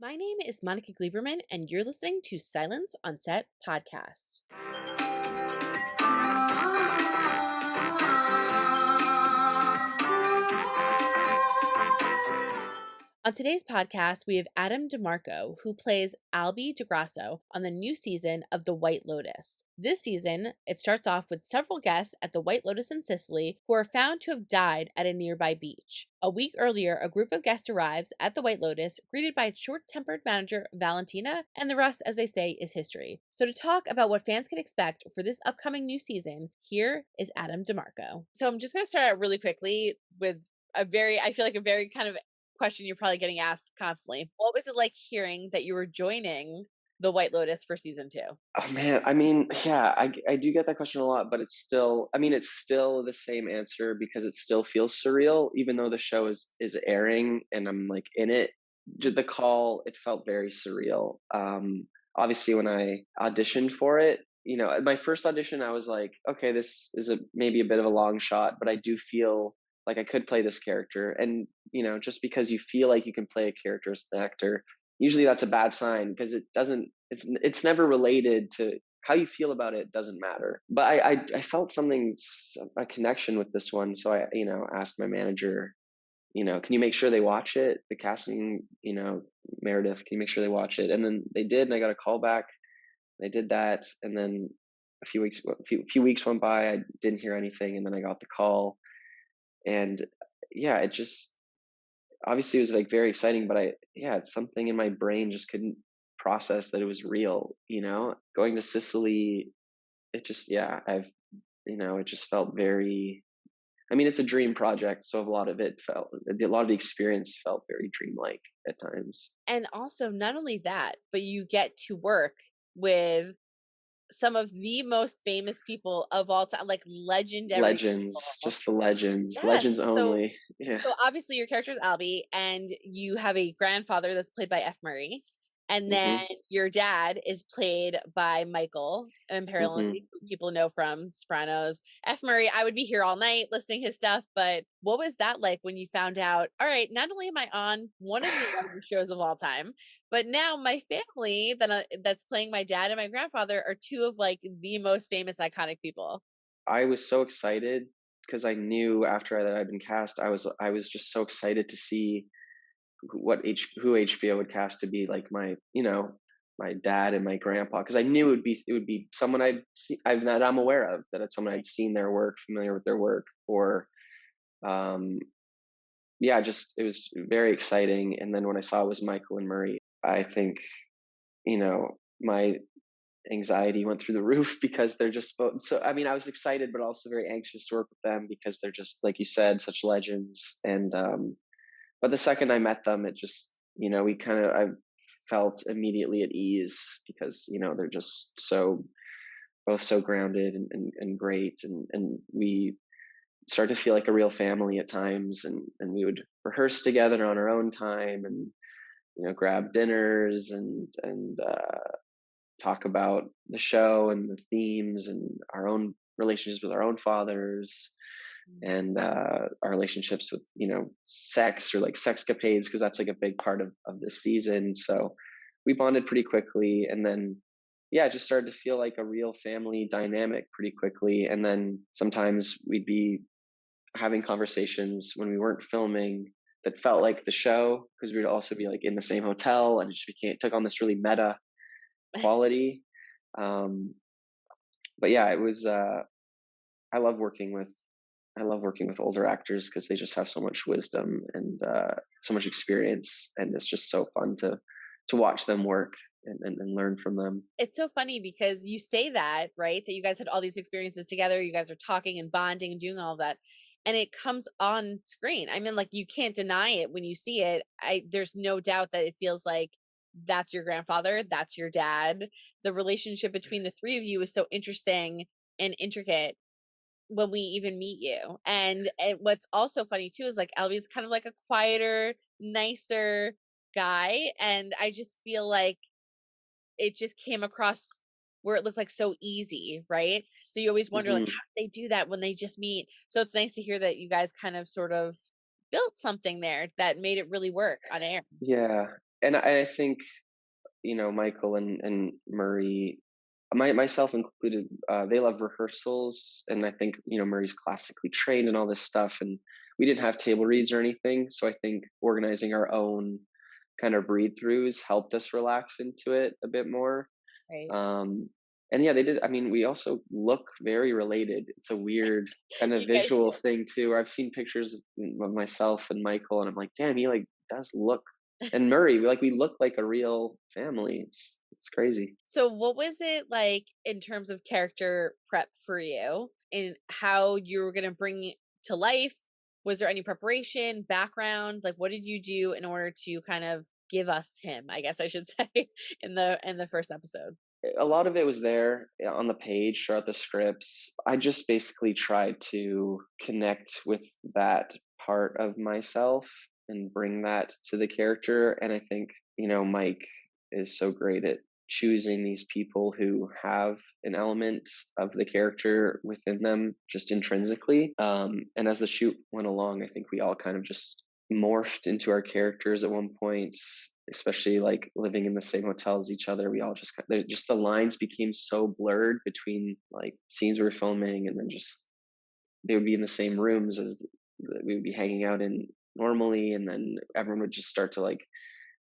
My name is Monica Gleiberman, and you're listening to Silence on Set podcast. On today's podcast, we have Adam DiMarco, who plays Albie Di Grasso on the new season of The White Lotus. This season, it starts off with several guests at the White Lotus in Sicily who are found to have died at a nearby beach. A week earlier, a group of guests arrives at the White Lotus, greeted by short-tempered manager Valentina, and the rest, as they say, is history. So to talk about what fans can expect for this upcoming new season, here is Adam DiMarco. So I'm just going to start out really quickly with a very kind of question you're probably getting asked constantly. What was it like hearing that you were joining the White Lotus for season 2? Oh man, I mean, yeah, I do get that question a lot, but it's still the same answer because it still feels surreal, even though the show is airing and I'm like in it. The call, it felt very surreal. Obviously, when I auditioned for it, at my first audition, I was like, okay, this is maybe a bit of a long shot, but I do feel like I could play this character, and just because you feel like you can play a character as an actor, usually that's a bad sign because it's never related to how you feel about it. Doesn't matter. But I felt a connection with this one, so I asked my manager, can you make sure they watch it? The casting, Meredith, can you make sure they watch it? And then they did, and I got a call back. They did that, and then a few weeks went by. I didn't hear anything, and then I got the call, and yeah, it just obviously it was like very exciting, but it's something in my brain just couldn't process that it was real. Going to Sicily, it just it just felt very. I mean, it's a dream project, so a lot of the experience felt very dreamlike at times. And also, not only that, but you get to work with some of the most famous people of all time, like legendary Legends, people. just the legends, Yes. legends only. Yeah. So obviously your character is Albie, and you have a grandfather that's played by F. Murray. And then Mhm. your dad is played by Michael Imperioli, Mhm. who people know from Sopranos. F. Murray, I would be here all night listening his stuff, but what was that like when you found out, all right, not only am I on one of the largest shows of all time, but now my family that's playing my dad and my grandfather are two of like the most famous iconic people. I was so excited because I knew after that I'd been cast, I was just so excited to see who HBO would cast to be like my dad and my grandpa, because I knew it would be someone that I'm aware of, that it's someone I'd seen their work, familiar with their work, or um yeah, just it was very exciting. And then when I saw it was Michael and Murray, I think my anxiety went through the roof because they're just so. I mean, I was excited, but also very anxious to work with them because they're just, like you said, such legends. And but the second I met them, it just I felt immediately at ease because they're just both so grounded and great, and we start to feel like a real family at times, and we would rehearse together on our own time, and grab dinners and talk about the show and the themes and our own relationships with our own fathers, and our relationships with sex, or like sexcapades, because that's like a big part of this season. So we bonded pretty quickly, and then yeah, it just started to feel like a real family dynamic pretty quickly. And then sometimes we'd be having conversations when we weren't filming that felt like the show, because we'd also be like in the same hotel, and it just took on this really meta quality. Um, but yeah, it was. I love working with I love working with older actors because they just have so much wisdom and so much experience, and it's just so fun to watch them work and learn from them. It's so funny because you say that, right? That you guys had all these experiences together, you guys are talking and bonding and doing all of that, and it comes on screen. I mean, like, you can't deny it when you see it. There's no doubt that it feels like that's your grandfather, that's your dad. The relationship between the three of you is so interesting and intricate when we even meet you. And what's also funny too is like Albie's kind of like a quieter, nicer guy, and I just feel like it just came across where it looked like so easy, right? So you always wonder, like, Hmm. how do they do that when they just meet? So it's nice to hear that you guys kind of sort of built something there that made it really work on air. Yeah, and I think, Michael and Murray, myself included, they love rehearsals, and I think Murray's classically trained and all this stuff, and we didn't have table reads or anything, so I think organizing our own kind of read throughs helped us relax into it a bit more. Right. Um, and yeah, they did. I mean, we also look very related. It's a weird kind of You guys do. visual thing too. Where I've seen pictures of myself and Michael, and I'm like, damn, he like does look. And Murray, we look like a real family. It's crazy. So what was it like in terms of character prep for you and how you were going to bring it to life? Was there any preparation, background? Like what did you do in order to kind of give us him, I guess I should say, in the first episode? A lot of it was there on the page throughout the scripts. I just basically tried to connect with that part of myself and bring that to the character. And I think, Mike is so great at choosing these people who have an element of the character within them just intrinsically. And as the shoot went along, I think we all kind of just morphed into our characters at one point, especially like living in the same hotel as each other. We all just the lines became so blurred between like scenes we were filming, and then just they would be in the same rooms as we would be hanging out in normally, and then everyone would just start to like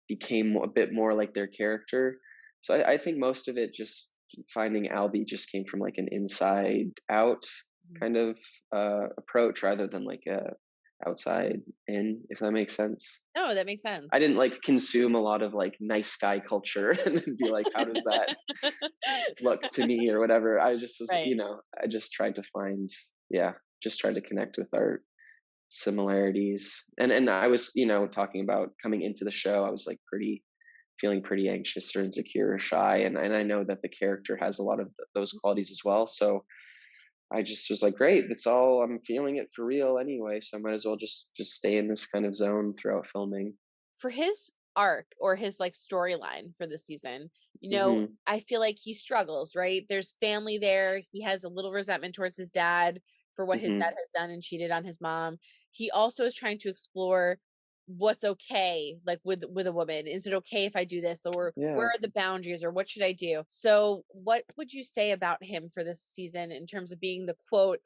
became a bit more like their character. So I think most of it, just finding Albie, just came from like an inside out Mhm. kind of approach rather than like a outside in, if that makes sense. No, that makes I sense. didn't like consume a lot of like nice guy culture and then be like, how does that look to me or whatever. I just was, Right. I just tried to find, yeah, just tried to connect with our similarities. And I was, talking about coming into the show, I was like feeling pretty anxious or insecure or shy. And I know that the character has a lot of those qualities as well. So I just was like, great, that's all, I'm feeling it for real anyway. So I might as well just stay in this kind of zone throughout filming. For his arc or his like storyline for this season, Hmm. I feel like he struggles, right? There's family there. He has a little resentment towards his dad for what his dad Hmm. has done and cheated on his mom. He also is trying to explore what's okay like with a woman. Is it okay if I do this, or where Yeah. are the boundaries, or what should I do? So what would you say about him for this season in terms of being the quote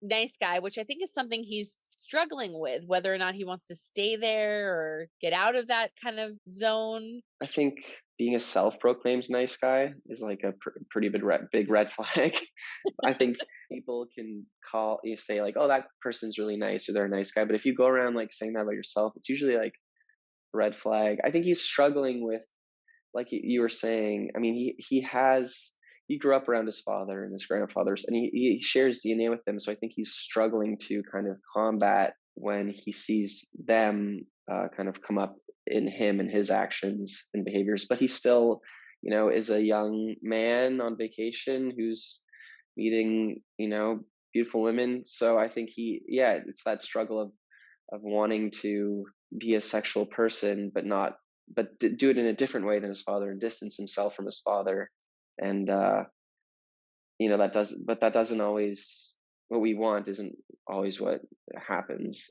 nice guy, which I think is something he's struggling with, whether or not he wants to stay there or get out of that kind of zone. I think being a self-proclaimed nice guy is like a pretty big red flag. I think people can say like, "Oh, that person's really nice," or "They're a nice guy," but if you go around like saying that about yourself, it's usually like red flag. I think he's struggling with, like you were saying. I mean, he grew up around his father and his grandfathers, and he shares DNA with them. So I think he's struggling to kind of combat when he sees them kind of come up in him and his actions and behaviors. But he still, is a young man on vacation who's meeting, beautiful women. So I think yeah, it's that struggle of wanting to be a sexual person, but do it in a different way than his father and distance himself from his father. And that doesn't always, what we want isn't always what happens.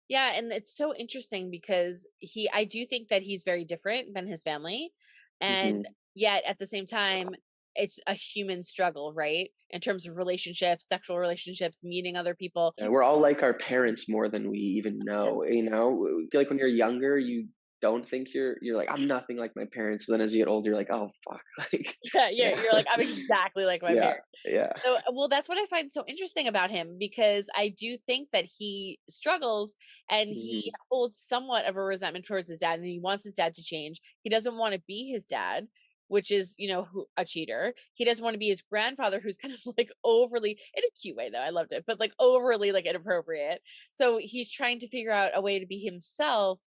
Yeah, and it's so interesting because I do think that he's very different than his family. And Hmm. yet at the same time, it's a human struggle, right? In terms of relationships, sexual relationships, meeting other people. We're all like our parents more than we even Yes. know. I feel like when you're younger, you don't think you're like, I'm nothing like my parents. But then as you get older, you're like, oh fuck, like, Yeah, yeah, yeah. you're like, I'm exactly like my Yeah, parents. yeah. So, well, that's what I find so interesting about him because I do think that he struggles and he Hmm. holds somewhat of a resentment towards his dad and he wants his dad to change. He doesn't want to be his dad, which is, a cheater. He doesn't want to be his grandfather, who's kind of like overly, in a cute way, though. I loved it, but like overly like inappropriate. So he's trying to figure out a way to be himself,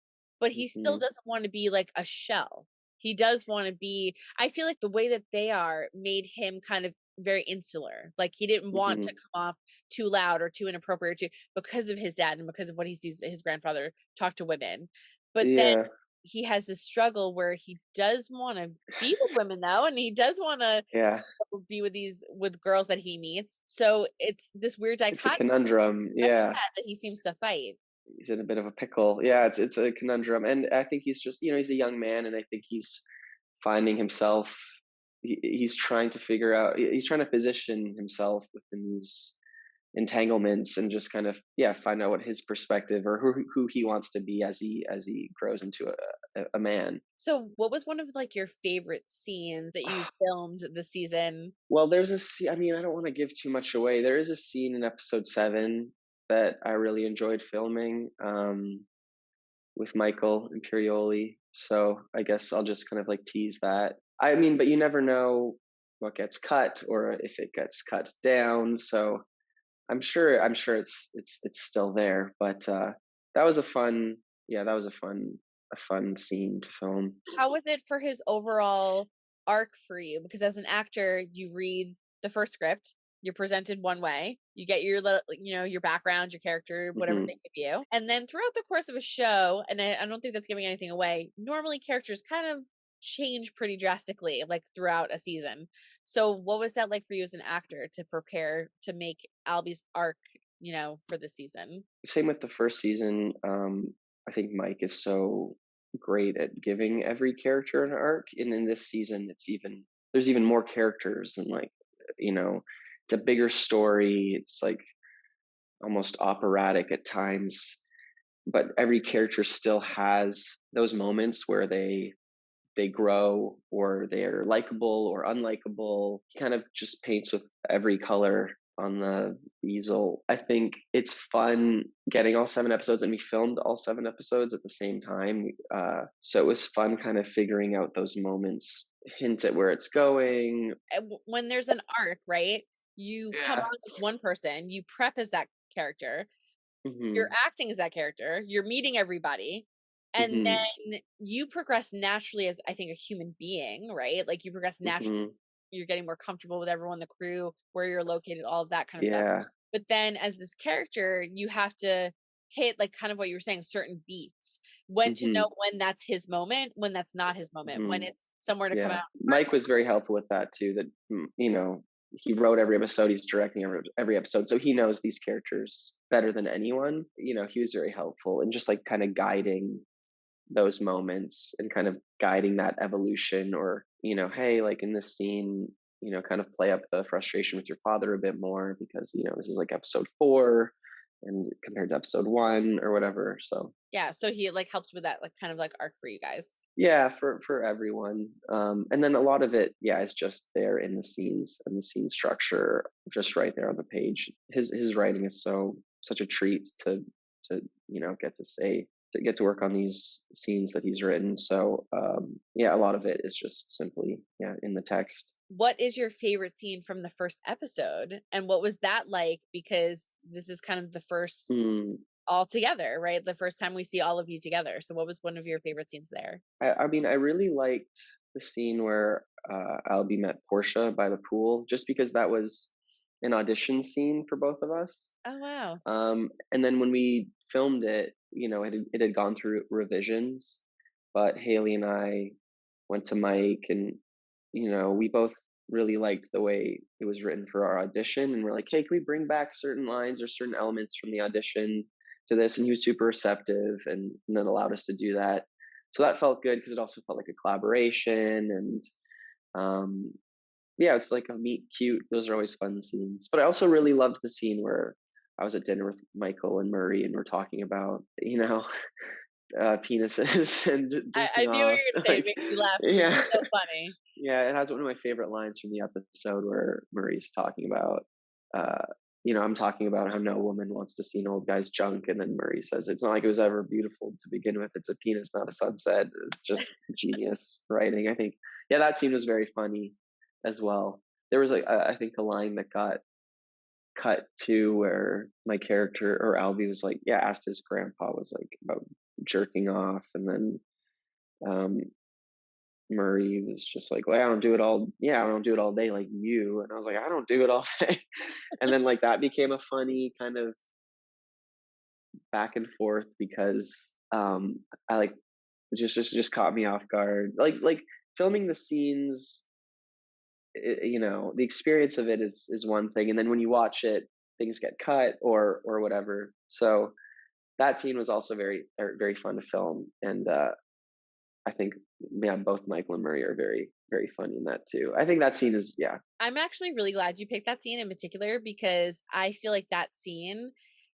but he still Hmm. doesn't want to be like a shell. He does want to be, I feel like the way that they are made him kind of very insular. Like he didn't want to Hmm. come off too loud or too inappropriate or too because of his dad and because of what he sees his grandfather talk to women. But then Yeah, he has this struggle where he does want to be with women though, and he does want to yeah. be with girls that he meets. So it's this weird It's a dichotomy conundrum. Yeah. that he seems to fight. he's in a bit of a pickle. Yeah, it's a conundrum, and I think he's just, he's a young man, and I think he's finding himself. He's trying to figure out. He's trying to position himself within these entanglements and just kind of, yeah, find out what his perspective or who he wants to be as he grows into a man. So, what was one of like your favorite scenes that you filmed this season? Well, there's a scene. I mean, I don't want to give too much away. There is a scene in episode 7 that I really enjoyed filming. With Michael Imperioli. So I guess I'll just kind of like tease that. I mean, but you never know what gets cut or if it gets cut down. So I'm sure it's still there. But that was a fun, yeah, that was a fun scene to film. How was it for his overall arc for you? Because as an actor, you read the first script, you're presented one way, you get your little, your background, your character, whatever Hmm. they give you. And then throughout the course of a show, and I don't think that's giving anything away, normally characters kind of change pretty drastically, like throughout a season. So what was that like for you as an actor to prepare to make Albie's arc, for the season? Same with the first season. I think Mike is so great at giving every character an arc, and in this season, there's even more characters, and like, you know, it's a bigger story. It's like almost operatic at times, but every character still has those moments where they grow or they're likable or unlikable. He kind of just paints with every color on the easel. I think it's fun getting all 7 episodes, and we filmed all 7 episodes at the same time. So it was fun kind of figuring out those moments, hint at where it's going. When there's an arc, right? You come Yeah. on as one person, you prep as that character, you're Hmm. acting as that character, you're meeting everybody, and Hmm. then you progress naturally as, I think, a human being, right? Like, you progress naturally, Hmm. you're getting more comfortable with everyone, the crew, where you're located, all of that kind of stuff. Yeah. But then as this character, you have to hit, like, kind of what you were saying, certain beats, when to know Hmm. when that's his moment, when that's not his moment, when Hmm. it's somewhere to come Yeah, out. Mike was very helpful with that too. That he wrote every episode, he's directing every episode, so he knows these characters better than anyone. He was very helpful and just like kind of guiding those moments and kind of guiding that evolution. Or hey, like in this scene, kind of play up the frustration with your father a bit more because this is like episode 4 and compared to episode 1 or whatever. So Yeah, so he, like, helps with that, like, kind of, like, arc for you guys. yeah, for everyone. And then a lot of it, yeah, is just there in the scenes and the scene structure, just right there on the page. His writing is such a treat to get to say to get to work on these scenes that he's written. So yeah, a lot of it is just simply, yeah, in the text. What is your favorite scene from the first episode, and what was that like? Because this is kind of the first Mm, all together, right? The first time we see all of you together. So what was one of your favorite scenes there? I mean, I really liked the scene where Albie met Portia by the pool, just because that was an audition scene for both of us. Oh, wow. And then when we filmed it, it had gone through revisions, but Haley and I went to Mike, and we both really liked the way it was written for our audition, and we're like, hey, can we bring back certain lines or certain elements from the audition to this? And he was super receptive, and then allowed us to do that. So that felt good because it also felt like a collaboration, and um, yeah, it's like a meet cute. Those are always fun scenes. But I also really loved the scene where I was at dinner with Michael and Murray, and we're talking about, penises and I jerking knew what off. you were gonna say, it Like, makes me laugh because it's yeah, so funny. yeah. It has one of my favorite lines from the episode where Murray's talking about, uh, I'm talking about how no woman wants to see an old guy's junk, and then Murray says, "It's not like it was ever beautiful to begin with. It's a penis, not a sunset." It's just genius writing, I think. Yeah, that scene was very funny as well. There was like I think a line that got cut to where my character or Albie was like, yeah, asked his grandpa was like about jerking off, and then um, Murray was just like, well, I don't do it all. Yeah, I don't do it all day like you. And I was like, I don't do it all day. And then like that became a funny kind of back and forth because I like just caught me off guard. Like filming the scenes, the experience of it is one thing, and then when you watch it, things get cut or whatever. So that scene was also very fun to film, and I think, yeah, both Michael and Murray are very funny in that too. I think that scene is, yeah, I'm actually really glad you picked that scene in particular because I feel like that scene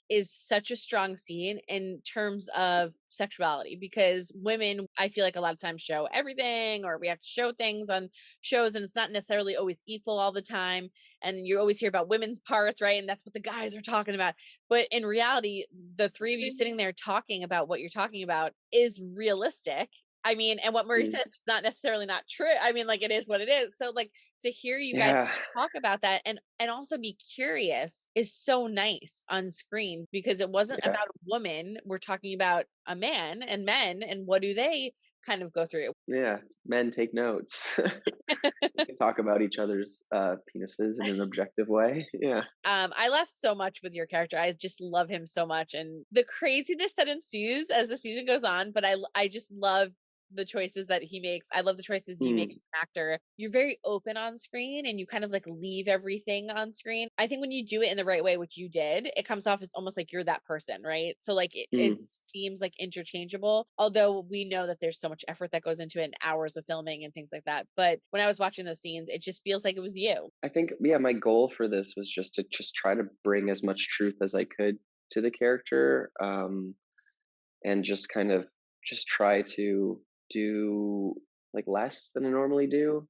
is such a strong scene in terms of sexuality because women, I feel like a lot of times show everything or we have to show things on shows and it's not necessarily always equal all the time. And you always hear about women's parts, right? And that's what the guys are talking about. But in reality, the three of you sitting there talking about what you're talking about is realistic. I mean, and what Murray mm, says is not necessarily not true. I mean, like it is what it is. So like to hear you guys yeah, talk about that and also be curious is so nice on screen because it wasn't yeah, about a woman. We're talking about a man and men and what do they kind of go through. yeah. Men take notes. We can talk about each other's penises in an objective way. Yeah. I laugh so much with your character. I just love him so much and the craziness that ensues as the season goes on, but I just love the choices that he makes. I love the choices you make Mm, as an actor. You're very open on screen and you kind of like leave everything on screen. I think when you do it in the right way, which you did, it comes off as almost like you're that person, right? So like it mm. seems like interchangeable, although we know that there's so much effort that goes into it and hours of filming and things like that. But when I was watching those scenes, it just feels like it was you. I think, yeah, my goal for this was just to just try to bring as much truth as I could to the character, and just kind of just try to do like less than I normally do.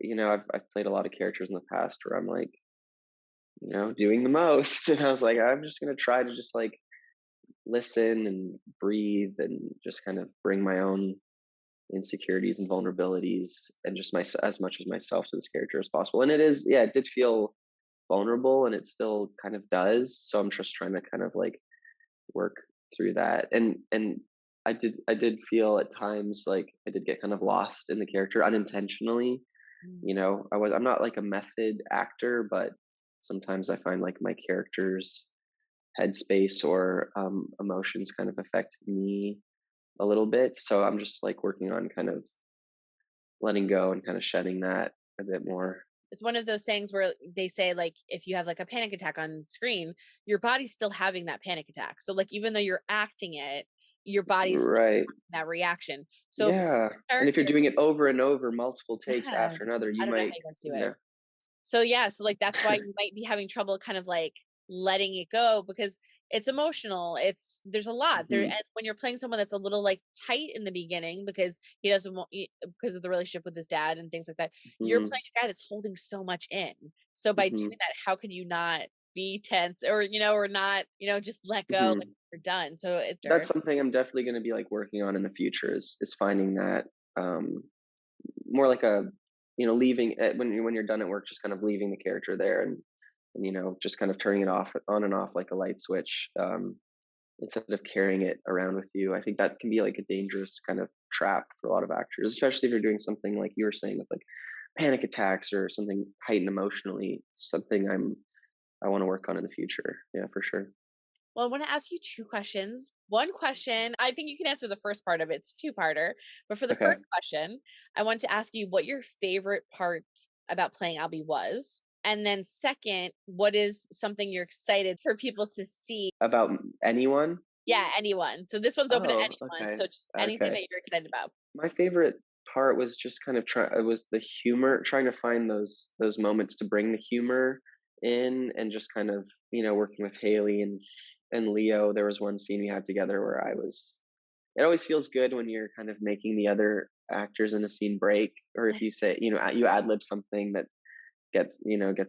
You know, I've played a lot of characters in the past where I'm like, doing the most, and I was like, I'm just gonna try to just like listen and breathe and just kind of bring my own insecurities and vulnerabilities and just my as much as myself to this character as possible. And it is, yeah, it did feel vulnerable, and it still kind of does. So I'm just trying to kind of like work through that. And I did feel at times like I did get kind of lost in the character unintentionally. Mm. I'm not like a method actor, but sometimes I find like my character's headspace or emotions kind of affect me a little bit. So I'm just like working on kind of letting go and kind of shedding that a bit more. It's one of those things where they say, like, if you have, like, a panic attack on screen, your body's still having that panic attack. So, like, even though you're acting it, your body's still Right. having that reaction. So for Yeah. And if you're character doing it over and over, multiple takes yeah, after another, I you don't know how might, you guys do it. yeah. So yeah, so like that's why you might be having trouble kind of like letting it go because it's emotional. There's a lot there, Hmm. and when you're playing someone that's a little like tight in the beginning because he doesn't want because of the relationship with his dad and things like that, you're Hmm. playing a guy that's holding so much in. So by Hmm. doing that, how could you not be tense or or not just let go like Hmm. you're done? So it's That's something I'm definitely going to be like working on in the future is finding that, more like a, leaving when you're done at work, just kind of leaving the character there, and just kind of turning it off on and off like a light switch, instead of carrying it around with you. I think that can be like a dangerous kind of trap for a lot of actors, especially if you're doing something like you were saying with like panic attacks or something heightened emotionally. Something I want to work on in the future. Yeah, for sure. Well, I want to ask you two questions. One question, I think you can answer the first part of it. It's a two-parter. But for the Okay. first question, I want to ask you what your favorite part about playing Albie was. And then second, what is something you're excited for people to see? About anyone? Yeah, anyone. So this one's open to Oh, anyone. okay. So just anything Okay. that you're excited about. My favorite part was just kind of it was the humor, trying to find those moments to bring the humor in, and just kind of, working with Haley and Leo. There was one scene we had together where it always feels good when you're kind of making the other actors in a scene break, or if you say, you ad lib something that gets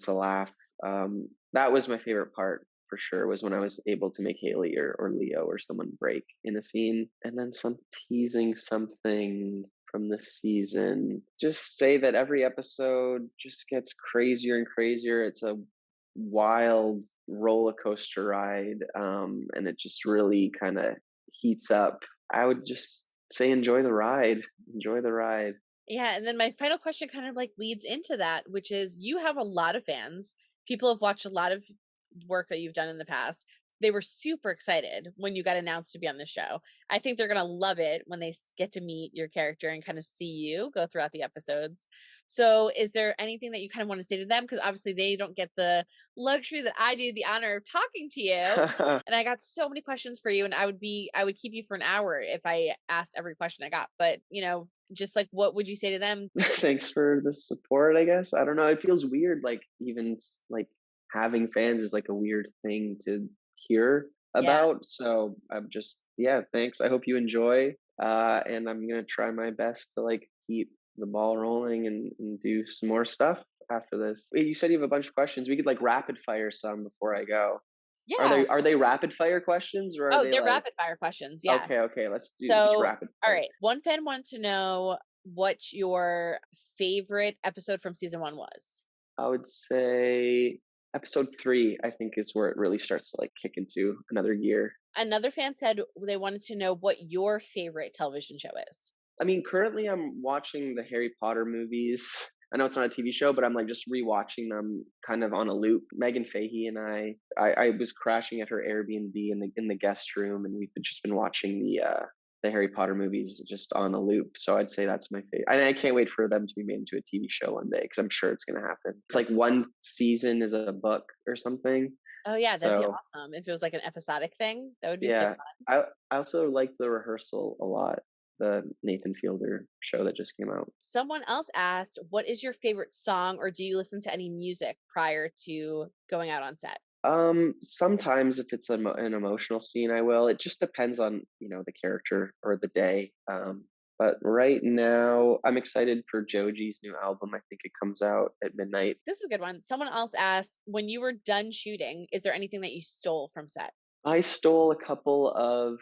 a laugh. That was my favorite part for sure, was when I was able to make Haley or Leo or someone break in a scene, and then some teasing something from the season. Just say that every episode just gets crazier and crazier. It's a wild roller coaster ride, and it just really kind of heats up. I would just say enjoy the ride. Enjoy the ride. Yeah, and then my final question kind of like leads into that, which is you have a lot of fans. People have watched a lot of work that you've done in the past. they were super excited when you got announced to be on the show. I think they're gonna love it when they get to meet your character and kind of see you go throughout the episodes. So, is there anything that you kind of want to say to them? Because obviously they don't get the luxury that I do, the honor of talking to you. And I got so many questions for you, and I would keep you for an hour if I asked every question I got. But just like what would you say to them? Thanks for the support, I guess. I don't know. It feels weird, like even like having fans is like a weird thing to hear Yeah. about. So I'm just, yeah, thanks. I hope you enjoy. And I'm gonna try my best to like keep the ball rolling and do some more stuff after this. Wait, you said you have a bunch of questions. We could like rapid fire some before I go. Yeah. Are they rapid fire questions or are Oh, they they're like rapid fire questions. Yeah. okay, okay, let's do just So, rapid all fire. right. One fan wanted to know what your favorite episode from season 1 was. I would say episode 3, I think, is where it really starts to like kick into another gear. Another fan said they wanted to know what your favorite television show is. I mean, currently I'm watching the Harry Potter movies. I know it's not a TV show, but I'm like just rewatching them kind of on a loop. Megan Fahey and I was crashing at her Airbnb in the guest room, and we've just been watching the Harry Potter movies just on a loop. So I'd say that's my favorite. And I can't wait for them to be made into a TV show one day because I'm sure it's going to happen. It's like one season is a book or something. Oh yeah, that'd be So awesome if it was like an episodic thing. That would be so yeah, fun. I also liked The Rehearsal a lot, the Nathan Fielder show that just came out. Someone else asked, "What is your favorite song, or do you listen to any music prior to going out on set?" Sometimes if it's an emotional scene, I will. It just depends on, the character or the day. But right now, I'm excited for Joji's new album. I think it comes out at midnight. This is a good one. Someone else asked, "When you were done shooting, is there anything that you stole from set?" I stole a couple of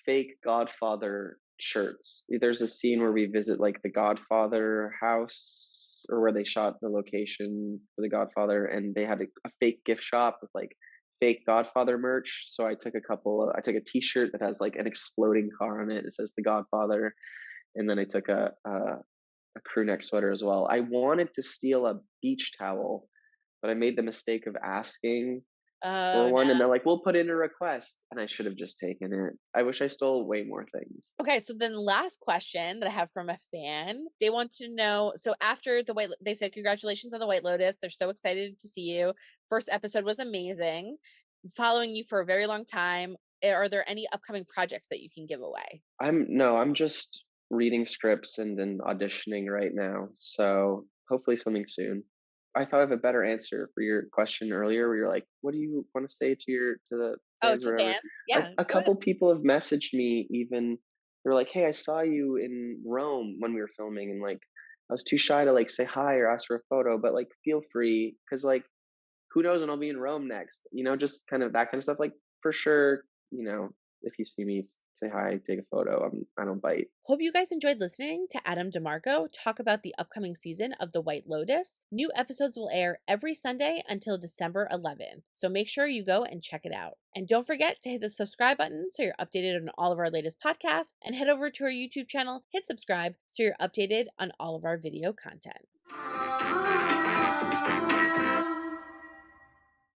fake Godfather shirts. There's a scene where we visit like the Godfather house or where they shot the location for the Godfather, and they had a fake gift shop with like fake Godfather merch. So I took a T-shirt that has like an exploding car on it. It says the Godfather, and then I took a crew neck sweater as well. I wanted to steal a beach towel, but I made the mistake of asking for Oh one, and no. they're like, "We'll put in a request," and I should have just taken it. I wish I stole way more things. Okay, so then last question that I have from a fan. They want to know, so after they said congratulations on the White Lotus. They're so excited to see you. First episode was amazing. Following you for a very long time. Are there any upcoming projects that you can give away? I'm just reading scripts and then auditioning right now, so hopefully something soon. I thought I have a better answer for your question earlier, where you're like, "What do you want to say to the Oh, fans or to whatever?" fans? Yeah, A go ahead. couple people have messaged me even. They're like, "Hey, I saw you in Rome when we were filming, and like, I was too shy to like say hi or ask for a photo, but like, feel free, because like, who knows when I'll be in Rome next? Just kind of that kind of stuff. Like, for sure, if you see me, say hi, take a photo. I don't bite." Hope you guys enjoyed listening to Adam DiMarco talk about the upcoming season of The White Lotus. New episodes will air every Sunday until December 11th, so make sure you go and check it out. And don't forget to hit the subscribe button so you're updated on all of our latest podcasts, and head over to our YouTube channel, hit subscribe so you're updated on all of our video content.